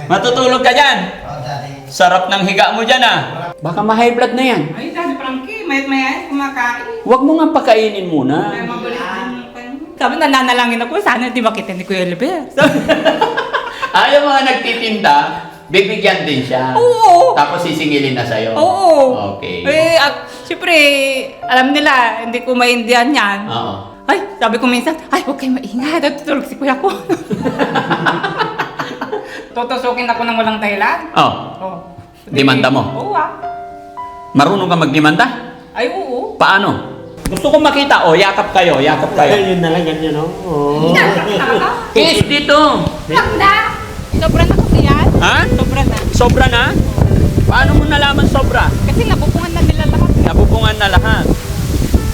Matutulog ka dyan. Sarap ng higa mo dyan ah. Baka ma-high blood na yan. Ay, Daddy Frankie, mayat-maya kumakain. Huwag mo nga pakainin muna. Ay, magulit din yung kanya. Sabi, nananalangin ako, sana di makita ni Kuya Oliver. Ayaw mga nagtitinda, bibigyan din siya. Oo. Tapos sisingilin na sa'yo. Oo. Okay. Siyempre, alam nila, hindi ko maintindihan yan. Oo. Ay, sabi ko minsan, ay, huwag kayo maingay, natutulog si kuya ko. Tutusukin ako ng walang dahilan. Oh. Oh. Demanda mo? Oo ah. Marunong ka magdemanda? Ay, oo. Paano? Gusto kong makita. O, yakap kayo, yakap kayo. Yun na lang, ganyan, no? Oo. Kiss dito. Magda! Sobra na kasi yan. Ha? Sobra na. Sobra na? Paano mo nalaman sobra? Kasi nabupungan na nila lahat. Nabubungan na lahat.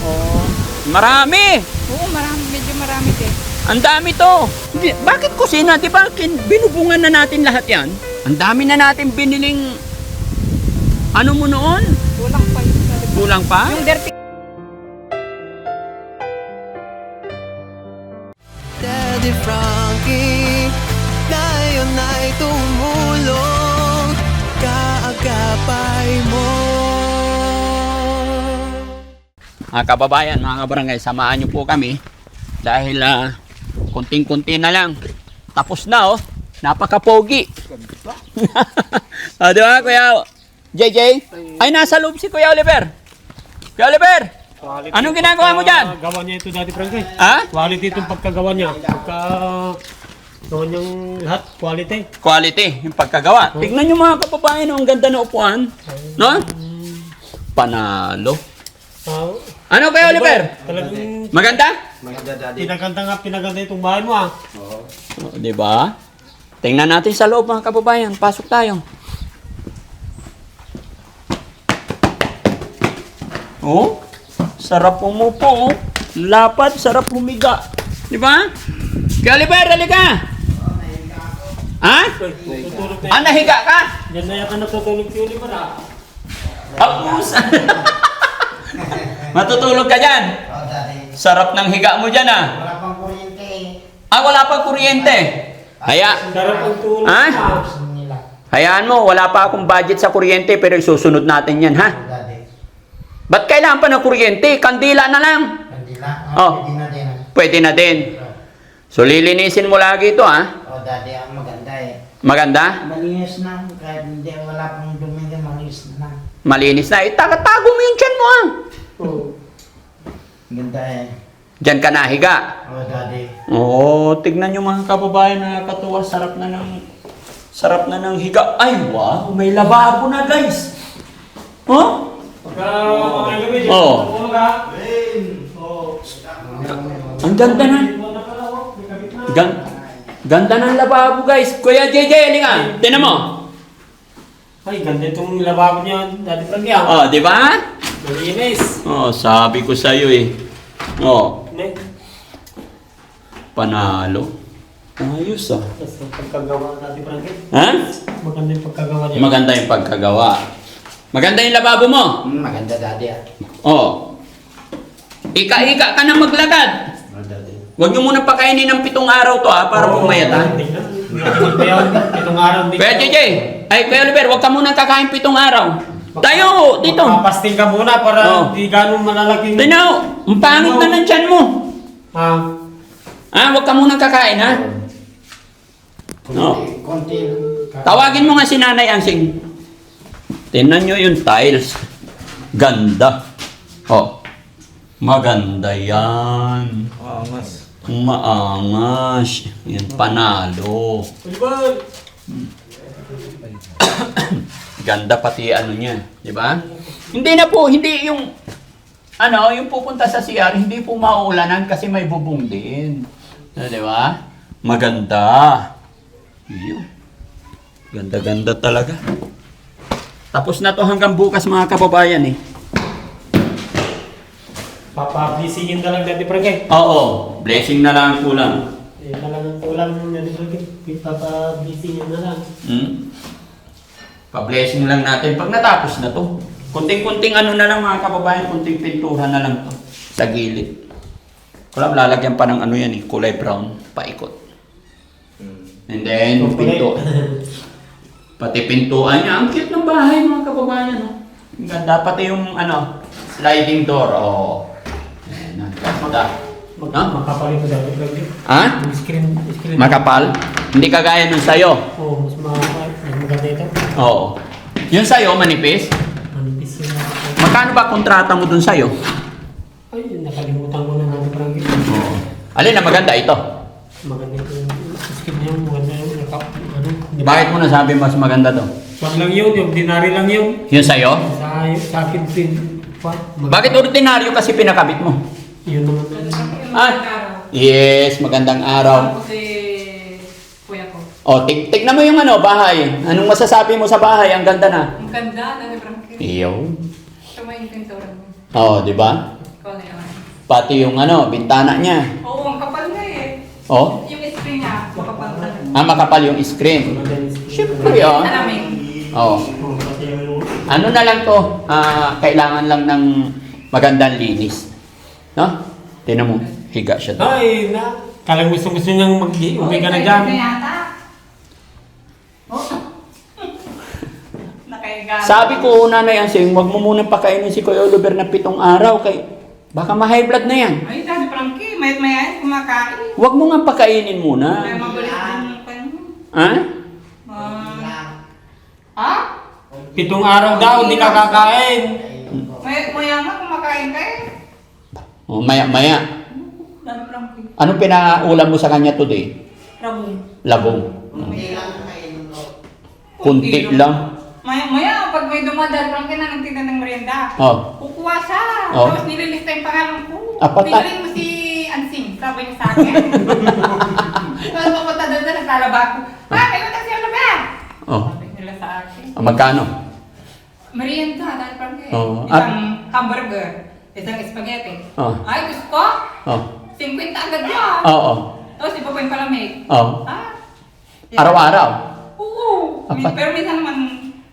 Oh. Marami! Oo, marami. Medyo marami din. Ang dami to. Bakit kusina? Di ba binubungan na natin lahat yan? Ang dami na natin biniling... Ano mo noon? Kulang pa yun. Kulang pa? Yung dirty. Daddy Frankie, ngayon ay tumulong, kaagapay mo. Mga kababayan, mga kabarangay, samahan niyo po kami dahil kunting-kunti na lang. Tapos na oh. Napaka-pogi. Di ba, Kuya JJ? Ay, nasa loob si Kuya Oliver. Kuya Oliver! Anong ginagawa mo dyan? Gawa niya ito, Daddy Frankie. Ha? Quality itong pagkagawa niya. Gawa niyang lahat, quality. Quality, yung pagkagawa. Tignan nyo mga kababayan, ang ganda na upuan. No? Panalo. Ano Kuya Oliver? Talagang Maganda? pinaganda itong bahay mo, ah. O, di ba? Tingnan natin sa loob mga kababayan. Pasok tayo. Oh, sarap umupo. Oh. Lapad, sarap humiga. Di ba? Kuya Oliver, halika. Ha? Tutulog na Ah, nahiga ka? yan. Yan na yata natutulog si Oliver, ah. Apus. Matutulog ka dyan. Sarap ng higa mo dyan ah. Wala pang kuryente. Ah, wala pang kuryente. Sarap ang tulog, Ha? ah. Gusto nila. Hayaan mo, wala pa akong budget sa kuryente pero isusunod natin yan ha. Daddy. Ba't kailangan pa ng kuryente? Kandila na lang. Kandila. Oh. Pwede na din. Pwede na din. So lilinisin mo lagi ito ha. Daddy, ang maganda eh. Maganda? Malinis na. Kahit hindi, wala pang dumi ka, malinis na. Malinis na. Itatago mo yung tiyan mo ha. Ganda eh. Diyan ka nahiga. Daddy. Oo, tignan nyo mga kababayan, nakakatuwa. Sarap na ng higa. Ay, wow, may lababo na guys. Huh? Pagka mga gabi, Oo. tulog, ah. Ang ganda na. Ganda ng lababo guys. Kuya JJ, halika. Tinan mo. Ay, ganda itong lababo niya, Daddy Frankie, ah. Oh, di ba? Malinis. Oh, sabi ko sa iyo eh. Oh, Ne? panalo. Ayos ah. Tapos ang pagkagawa, Daddy Frankie. Ha? Maganda yung pagkagawa niya. Maganda yung pagkagawa. Maganda yung lababo mo. Maganda, Daddy ah. Oh. Ika-ika ka na maglakad. Daddy. Huwag nyo muna pakainin ng 7 araw to ha, para pumayat ha. Itong araw din. Kuya JJ, ay Kuya Oliver, huwag ka muna kakain 7 araw. Tayo, dito. Papasting ka muna para Oh. di ganun malalaking... Tinaw, ang pangit na ng tiyan mo. Ah. Ah, huwag ka muna kakain ha. Oh. Konti. Tawagin mo nga si Nanay Ansing. Tingnan nyo yung tiles. Ganda. Oh. Maganda yan. Angas. Maangas. Yan, panalo. Oliver! Ganda pati ano niya, di ba? Hindi na po, hindi yung yung pupunta sa CR, hindi po mauulanan kasi may bubong din. Di ba? Maganda. Yun. Ganda-ganda talaga. Tapos na to hanggang bukas mga kababayan eh. Papablisingin na lang, Daddy Frankie. Oo, blessing na lang ang kulang. Eh, talagang kulang yung Daddy Frankie. Papablisingin na lang. Pa-blessing lang natin pag natapos na to. Kunting-kunting ano na lang mga kababayan, kunting pintura na lang to sa gilid. Wala, lalagyan pa ng ano yan eh, kulay brown, paikot. And then, pinto. Pati pintuan niya. Ang cute ng bahay, mga kababayan. No? Ang ganda. Pati yung, sliding door. Oh. Ayan, ang ganda. Ha? Makapal ito dahil. Ha? Screen. Makapal? Hindi kagaya nung sayo. Oo, mas maganda ito. Oo. Yung sayo, manipis. Manipis yun. Magkano ba kontrata mo dun sayo? Ay, nakalimutan ko na natin parang gito. Oo. Alin na maganda ito? Maganda ito yung screen niya. Maganda yung Bakit mo nasabi mas maganda to? Wag lang yun, yung ordinary lang yun. Yung sayo? Sa akin din. Bakit ordinaryo kasi pinakabit mo? Yun naman. Yes, magandang araw. Ako si kuya ko. O, tignan mo yung bahay. Anong masasabi mo sa bahay? Ang ganda na. Ang ganda, Daddy Frankie. Iyo. Siya may inventory mo. Oo, di ba? Ikaw na yun. Pati yung bintana niya. Oo, ang kapal nga eh. Oh, Yung screen niya, makapal talaga. makapal yung screen. Siyempre, Salamin. Oo. Ano na lang to? Kailangan lang ng magandang linis. No? Tingnan mo, higa siya to. Ay, Kalang gusto niyang mag-uwi ka na dyan. Nakahiga. Sabi ko, Nanay Ansing, huwag mo munang pakainin si Kuya Oliver na 7 araw kay baka ma-high blood na yan. Ay, Daddy Frankie, mayat-mayat kumakain. Huwag mo nga pakainin muna. Kaya magulit din yung pan. Ha? Ha? 7 araw daw, hindi ka kakain. Maya nga kumakain ka eh. O, maya. Daddy Frankie. Anong pinaulam mo sa kanya today? Rabong. Labong. Hindi lang kainin ko. Kunti lang. Maya, pag may dumadal, Frankie na nagtinda ng merienda. Oh. Kukuha siya. Oh. Tapos nililista yung pangalan ko. Apat na- Pinalin mo si Ansing. Sabi niya sa akin. Tapos pupunta doon na naglalaba ko. Ha, may utang siya laba. Oh. Sabi nila sa akin. Magkano? Merienda, Daddy Frankie. Oh. Isang hamburger. Isang spaghetti. Oh. Ay, gusto ko. Oh. 50 agad yan. Oo. Tapos iba pa yung palamig. Oh. Ah. Araw-araw. Oo. Apat. Pero minsan naman,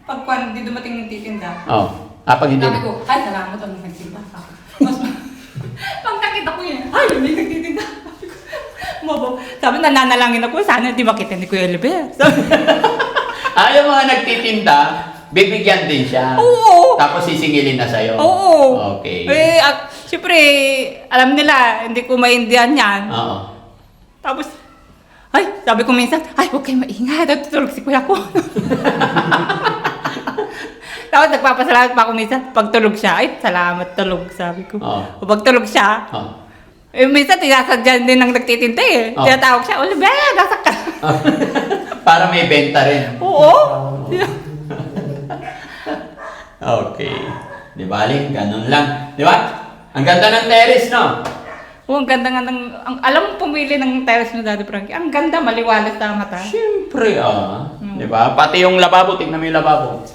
pag hindi dumating yung titinda, Oh. Pag hindi. sabi ko, ay, salamat ang nagtitinda ka. Mas, pag nakita ko yun, ay, may nagtitinda. Sabi, nananalangin ako, sana di makita ni Kuya Oliver. Yung mga nagtitinda, bibigyan din siya. Oo. Tapos sisingilin na sa'yo. Oo. Okay. Siyempre, alam nila, hindi ko maintindihan yan. Oo. Tapos, ay, sabi ko minsan, ay, huwag kayo maingay, tutulog si kuya ko. Tapos nagpapasalamat pa ako minsan, pag tulog siya, ay, salamat tulog, sabi ko. Oo. O pag tulog siya, Oh. minsan tinasadyan din ng nagtitinta eh. Oo. Tinatawag siya, Oliver, gasak ka. Para may benta rin. Oo. Okay. Di ba, Aling? Ganun lang. Di ba? Ang ganda ng terrace, no? Oo, ang ganda nga alam mo pumili ng terrace mo, Daddy Frankie. Ang ganda, maliwalas sa mata. Siyempre, Di ba? Pati yung lababo, tignan mo yung lababo.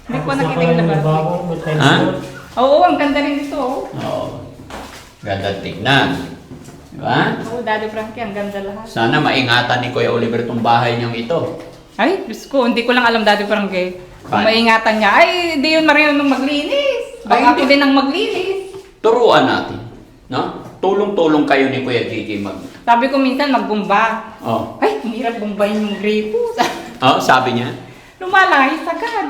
Hindi ko nakita yung labas. Ha? Oo, ang ganda rin dito. Oh. Oo. Ganda tignan. Di ba? Oo, Daddy Frankie, ang ganda lahat. Sana maingatan ni Kuya Oliver itong bahay niyang ito. Ay, Diyos ko, hindi ko lang alam Daddy Frankie. Kung Paano? maingatan niya, ay, hindi yun marunong maglinis. Ay, Baka ako hindi. din ang maglinis. Turuan natin. No? Tulong-tulong kayo ni Kuya Gigi mag... Sabi ko minsan magbumba. Oh. Ay, mahirap bumbayin yung gripo. Oh, sabi niya. Lumalangis agad.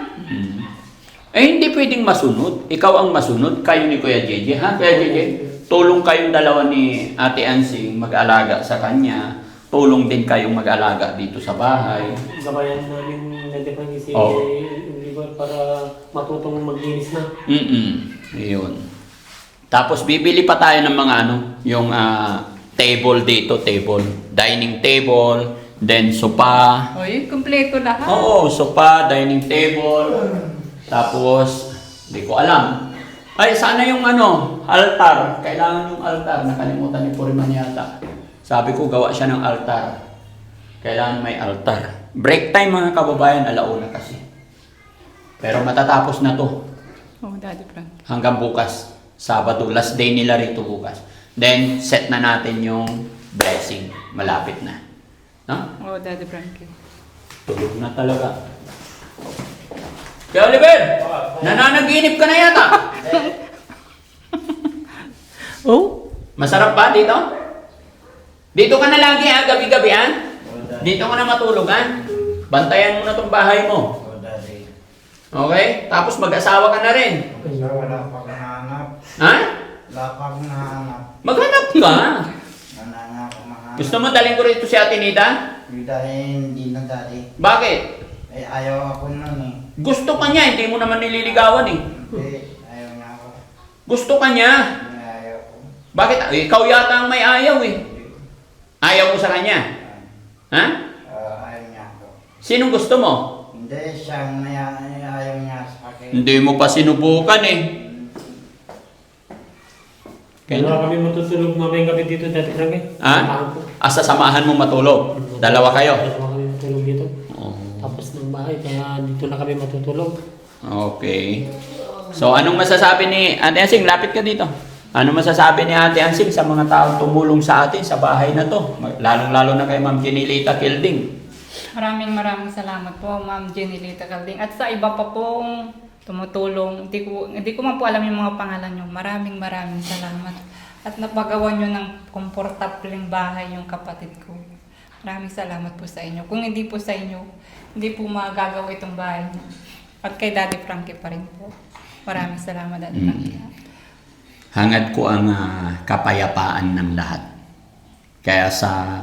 Hindi pwedeng masunod. Ikaw ang masunod. Kayo ni Kuya Gigi. Ha, Kuya Gigi? Tulong kayong dalawa ni Ate Ansing mag-alaga sa kanya. Tulong din kayong mag-alaga dito sa bahay. Gabayan namin nagdepende si Oo. Oliver para matutong maglinis na. Iyon. Tapos bibili pa tayo ng mga yung table dito, dining table, then sofa. Oy, kumpleto lahat. Oo, sofa, dining table. Tapos, hindi ko alam. Ay, sana yung altar. Kailangan yung altar. Nakalimutan ni Puriman yata. Sabi ko, gawa siya ng altar. Kailangan may altar. Break time mga kababayan, 1:00 kasi. Pero matatapos na to. Oh, Daddy Frankie. Hanggang bukas. Sabado, last day nila rito bukas. Then, set na natin yung blessing. Malapit na. No? Oh, Daddy Frankie. Tulog na talaga. Kaya Oliver, nananaginip ka na yata. Oh? Masarap ba dito? Dito ka na lagi gabi-gabi Dito ka na matulog, ha? Bantayan mo na tong bahay mo. O, Daddy. Okay? Tapos mag-asawa ka na rin. Basta wala pa akong nahanap. Ha? Wala pa akong nahanap. Maghanap ka. Nananga ako mahanap. Gusto mo dalhin ko rito si Ate Nita? Dahil hindi na, Daddy. Bakit? Eh, ayaw ako nun eh. Gusto ka niya, hindi mo naman nililigawan eh. Hindi, ayaw niya ako. Gusto ka niya. Hindi, ayaw ko. Bakit? Ikaw yata ang may ayaw eh. Ayaw mo sa kanya. Ha? Ayaw niya ako. Sinong gusto mo? Hindi, siyang ayaw niya sa akin. Hindi mo pa sinubukan eh. Dalawa kami matutulog mamayang gabi dito dati lang eh. Ha? Samahan ko. Sasamahan mo matulog. Dalawa kayo. Dalawa kami matulog dito. Oh. Tapos ng bahay, kaya dito na kami matutulog. Okay. So, anong masasabi ni Ate Ansing? Lapit ka dito. Ano masasabi ni Ate Ansing sa mga taong tumulong sa atin sa bahay na to? Lalong-lalo na kay Ma'am Jenilita Kilding. Maraming salamat po, Ma'am Jenilita Calding. At sa iba pa pong tumutulong, hindi ko man po alam yung mga pangalan nyo. Maraming salamat. At napagawa nyo ng komportableng bahay yung kapatid ko. Maraming salamat po sa inyo. Kung hindi po sa inyo, hindi po magagawa itong bahay niyo. At kay Daddy Frankie pa rin po. Maraming salamat, Daddy Frankie. Hangad ko ang kapayapaan ng lahat. Kaya sa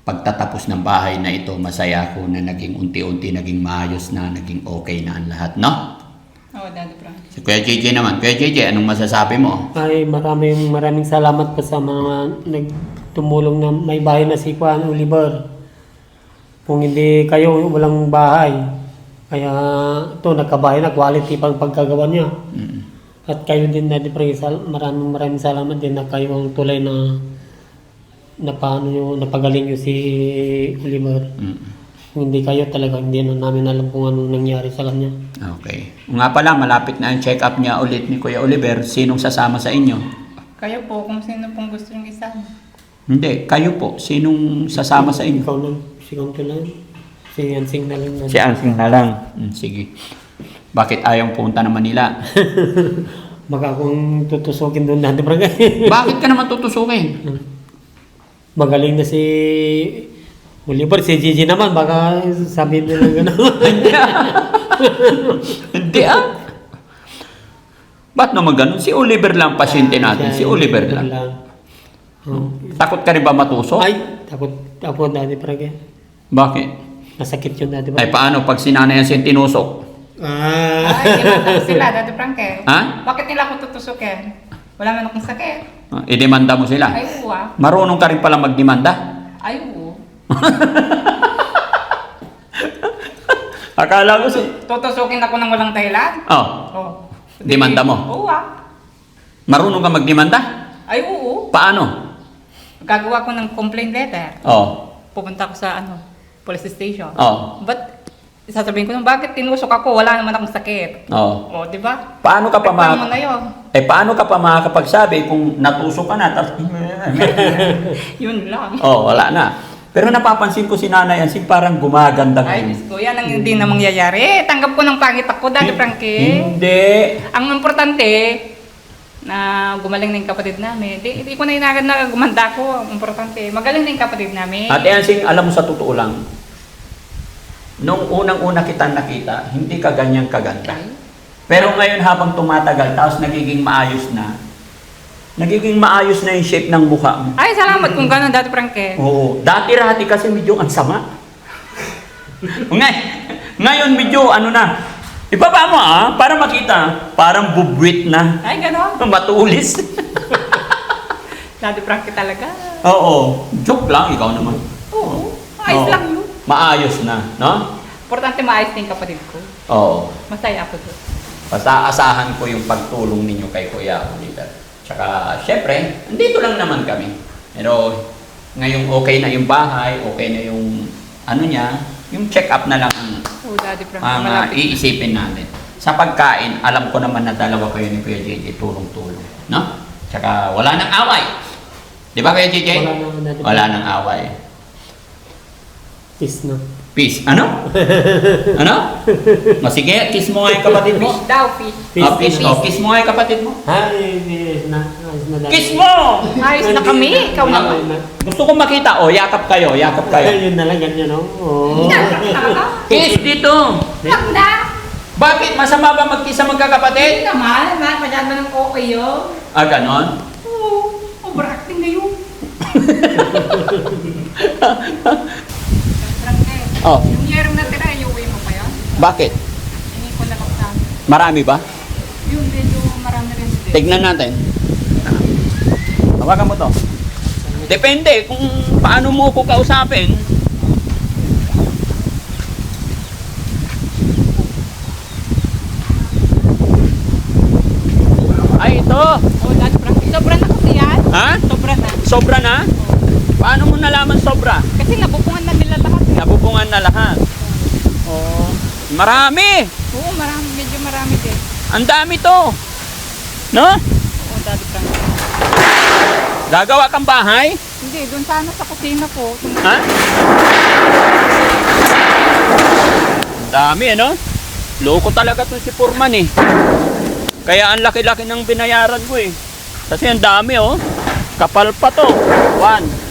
pagtatapos ng bahay na ito, masaya ako na naging unti-unti, naging maayos na, naging okay na ang lahat, no? Oo, Daddy Frankie. Si Kuya JJ naman. Kuya JJ, anong masasabi mo? Ay, maraming salamat po sa mga nagtumulong na may bahay na si Juan Oliver. Kung hindi kayo, walang bahay. Kaya ito, nagkabahay na, quality pang pagkagawa niya. Mm. At kayo din, Daddy Frankie, maraming salamat din na kayo ang tulay na napagaling nyo si Oliver. Mm. Kung hindi kayo talaga, hindi na namin alam kung anong nangyari sa kanya. Okay. Nga pala, malapit na ang check-up niya ulit ni Kuya Oliver. Sinong sasama sa inyo? Kayo po, kung sino pong gusto yung isama. Hindi, kayo po. Sinong sasama sa inyo? Ikaw lang, si Kanto lang. Si Ansing na lang. Si Ansing na lang. Sige. Bakit ayaw punta naman nila? Baka kung tutusukin doon natin, Frankie. Bakit ka naman tutusukin? Magaling na si Oliver, si Gigi naman, baka sabihin nila gano'n. Hindi ah. Ba't naman ganun? Si Oliver lang pasyente natin. Si Oliver lang. Oh. Takot ka rin ba matusok? Ay, takot ako dati, Frankie. Bakit? Nasakit yun dati. Ay paano pag sinanay ang tinusok? Ah. Ay, demanda ko sila, Daddy Frankie. Ha? Bakit nila ako tutusukin? Wala man akong sakit. Idemanda mo sila? Ay, uwa. Marunong ka rin pala magdemanda? Ay, uwa. Akala ko si... Tutusukin ako ng walang dahilan? Oh, Oh. demanda mo? Uwa. Marunong ka magdemanda? Ay, oo. Paano? Gagawa ko ng complaint letter. Oh, Pupunta ko sa police station. oh, But, sasabihin ko, bakit tinusok ako? Wala naman akong sakit. oh. O, di ba? Paano ka pa Reklamo na yun. paano ka pa makakapagsabi kung natusok ka na? Tapos... Yun lang. oh, wala na. Pero napapansin ko si Nanay Ansing parang gumaganda Ay, ngayon. Diyos ko, yan ang hindi na mangyayari. Tanggap ko ng pangit ako, Daddy Frankie. Hindi. Ang importante, na gumaling na yung kapatid namin. Di ko na inagad na gumanda ko. Ang importante, magaling na yung kapatid namin. Ate Ansing, alam mo sa totoo lang, nung unang-una kitang nakita, hindi ka ganyang kaganda. Pero ngayon habang tumatagal, tapos nagiging maayos na yung shape ng mukha mo. Ay, salamat kung gano'n, Daddy Frankie. Oo. Dati-rati kasi medyo ang sama. Ngayon medyo ano na. Ibaba mo para makita. Parang bubwit na. Ay, gano'n. Matulis. Daddy Frankie talaga. Oo. Joke lang, ikaw naman. Oo. Ayos Oo. lang yun. Maayos na, no? Importante maayos na yung kapatid ko. Oo. Masaya ako doon. Basta asahan ko yung pagtulong ninyo kay Kuya Oliver. Tsaka, syempre, andito lang naman kami. Pero, ngayong okay na yung bahay, okay na yung, yung check-up na lang ang, Oo, Daddy Frankie. ang Malapit. iisipin natin. Sa pagkain, alam ko naman na dalawa kayo ni Kuya JJ, tulong-tulong. No? Tsaka, wala nang away. Di ba Kuya JJ? Wala naman natin. Wala nang away. Kiss na. Peace. Ano? Ano? O sige, kiss mo nga yung kapatid mo. Fish daw, fish. Peace. O, kiss mo nga yung kapatid mo. Ay, ayos na. Ayos na. Kiss mo! Ayos na kami, ikaw naman. Gusto ko makita. O, yakap kayo. Yakap kayo. Ayun na lang, ganyan, no? Oo. Kiss dito. Magda! Bakit? Masama ba magkiss sa magkakapatid? Hindi naman, masyado ng okay yun. Ah, ganon? Oo, overacting na yun. Oh. Yung yerong natira, iuwi mo pa yun? Bakit? Hindi ko na lang sa amin. Marami ba? Yung medyo marami rin din. Tignan natin. Hawakan mo to. Depende kung paano mo ko kausapin. Ay, ito. Oh, that's practice. Sobra na kasi yan. Ha? Sobra na. Sobra na? Paano mo nalaman sobra? Kasi nabubuhan na nila lahat. Nabubungan na lahat. Oh, marami. Oo, marami. Medyo marami din. Ang dami to. No? Oo, Daddy Frank. Gagawa kang bahay? Hindi, doon sana sa kusina po. Ha? Ang dami, ano? Loko talaga to si Foreman eh. Kaya ang laki-laki ng binayaran ko eh. Kasi ang dami oh. Kapal pa to. 1.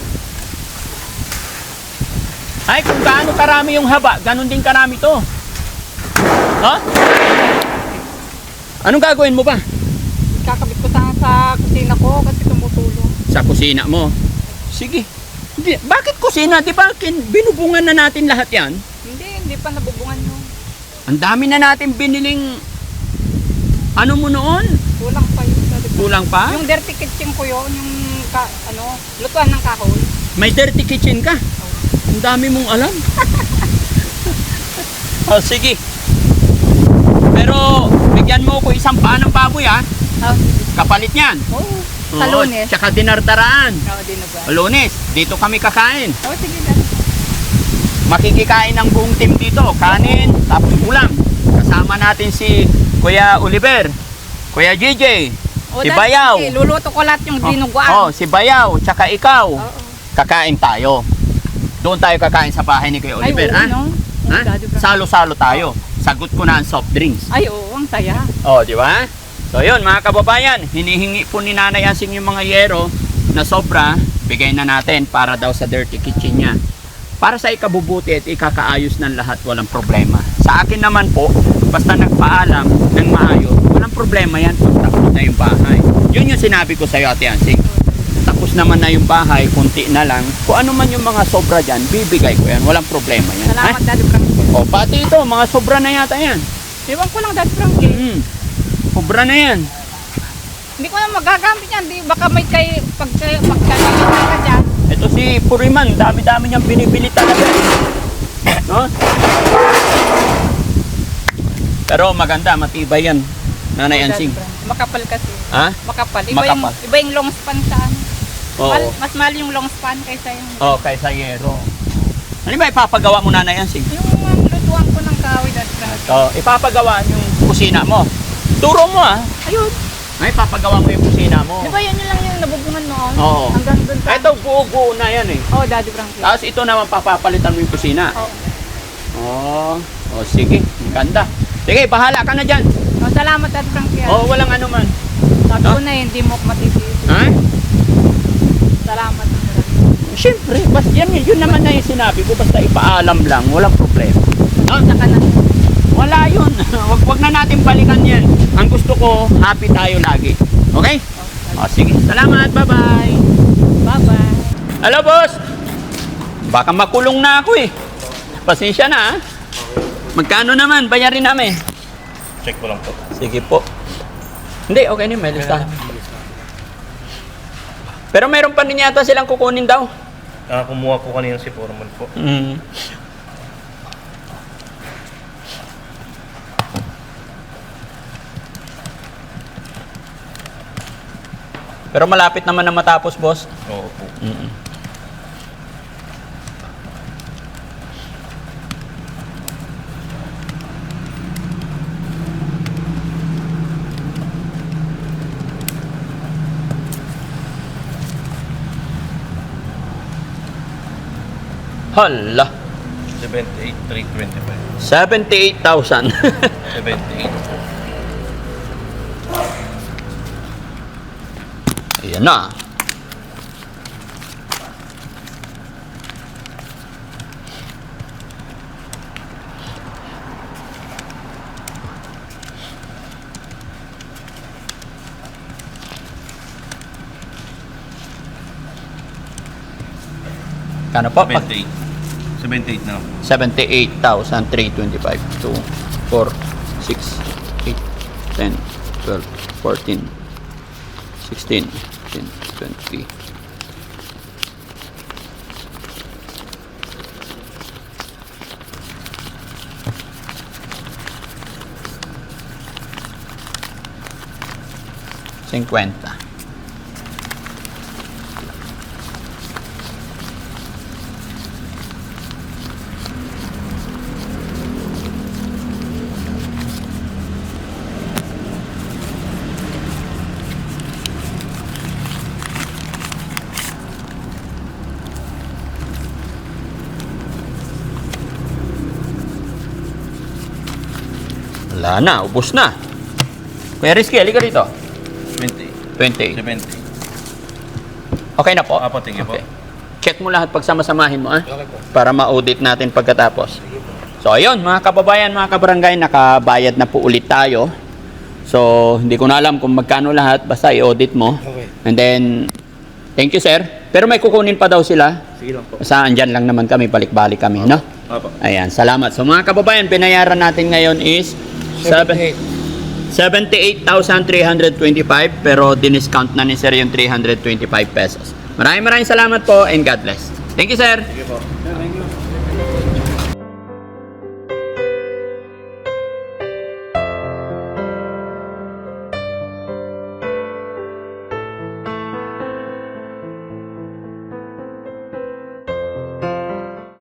Ay, kung gaano karami yung haba, ganun din karami to. Ha? Anong gagawin mo ba? Kakabit ko sana sa kusina ko kasi tumutulong. Sa kusina mo. Sige. Hindi, bakit kusina? Di ba binubungan na natin lahat yan? Hindi pa nabubungan yun. Ang dami na natin biniling ano mo noon? Kulang pa yun. Daddy Frank. Kulang pa? Yung dirty kitchen ko yun, yung lutuan ng kahoy. May dirty kitchen ka? Ang dami mong alam. Oh, sige. Pero bigyan mo ko isang paa ng baboy ha. Oh, Kapalit niyan. sa Oo, Lunes. Tsaka dinardaraan. Oo, dinuga. Lunes, dito kami kakain. Oh, sige, Daddy. Makikikain ng buong team dito. Kanin, tapos ulam. Kasama natin si Kuya Oliver, Kuya JJ, Oh, si Daddy, Bayaw. sige, luluto ko lahat yung dinuguan. Oh, si Bayaw, tsaka ikaw. Oo. Kakain tayo. Doon tayo kakain sa bahay ni Kuya Ay, Oliver, oo, ha? no? Ha? Oo, Daddy Frank. Salo-salo tayo. Sagot ko na ang soft drinks. Ay, oo, ang saya. Oh, di ba? So, yun, mga kababayan, hinihingi po ni Nanay Asing yung mga yero na sobra, bigay na natin para daw sa dirty kitchen niya. Para sa ikabubuti at ikakaayos ng lahat, walang problema. Sa akin naman po, basta nagpaalam ng maayos, walang problema yan pag tapos na yung bahay. Yun yung sinabi ko sa'yo, Ate Asing. Tapos naman na yung bahay, kunti na lang. Kung ano man yung mga sobra dyan, bibigay ko yan. Walang problema yan. Salamat, Daddy Frank. O, pati ito, mga sobra na yata yan. Iwan ko lang, Daddy Frank. Sobra na yan. Hindi ko na magagamit yan. Di, baka may pagkakita ka dyan. Ito si Puriman, dami-dami niyang binibili talaga. No? Pero maganda, matibay yan. Nanay Ansing. Makapal kasi. Ha? Makapal. Makapal. Iba yung long span sa ano. Oo. Mas mahal yung long span kaysa yung... Oh, kaysa yero. Ano ba ipapagawa mo, Nanay Ansing? Yung lutuan ko ng kahoy, Daddy Frank. Oh, ipapagawa yung kusina mo. Turo mo Ayun. Ay, ipapagawa mo yung kusina mo. Di ba yan lang yung nabubungan noon? Oo. Hanggang dun sa... Ito, buo-buo na yan eh. Oh, Daddy Frank. Tapos ito naman papapalitan mo yung kusina. Oh. Oh, sige. Ang ganda. Sige, bahala ka na dyan. Oh, salamat, Daddy Frank. Oh, walang ano man. Sabi ko na, hindi mo ako matitiis. Ha? Salamat. Siyempre, basta yun naman na yung sinabi ko, basta ipaalam lang, walang problema. No? Saka na. Wala yun. wag na natin balikan yan. Ang gusto ko, happy tayo lagi. Okay? O, sige. Salamat. Bye-bye. Bye-bye. Hello, boss. Baka makulong na ako eh. Pasensya na, ha? Magkano naman? Bayarin namin. Check ko lang po. Sige po. Hindi, okay na. May listahan. Pero meron pa rin yata silang kukunin daw. Kumuha po kanina si Foreman po. Pero malapit naman na matapos, boss. Oo po. Hala. 78,325. 78,000. 78. Ayan na. Kano po? 78. 78 na. 78,325. 2, 4, 6, 8, 10, 12, 14, 16, 17, 20. Cinquenta. Wala na, ubos na. Kuya Rizky, halika rito. 20. 28. 70. Okay na po? Apo, tingin po. Okay. Check mo lahat pagsama-samahin mo, ah. Okay po. Para ma-audit natin pagkatapos. So, ayun, mga kababayan, mga kabarangay, nakabayad na po ulit tayo. So, hindi ko na alam kung magkano lahat, basta i-audit mo. Okay. And then, thank you, sir. Pero may kukunin pa daw sila. Sige lang po. Basta andyan lang naman kami, balik-balik kami, no? Apo. Ayan, salamat. So, mga kababayan, binayaran natin ngayon is 78,325, pero diniscount na ni sir yung 325 pesos. Maraming salamat po and God bless. Thank you, sir. Sige po.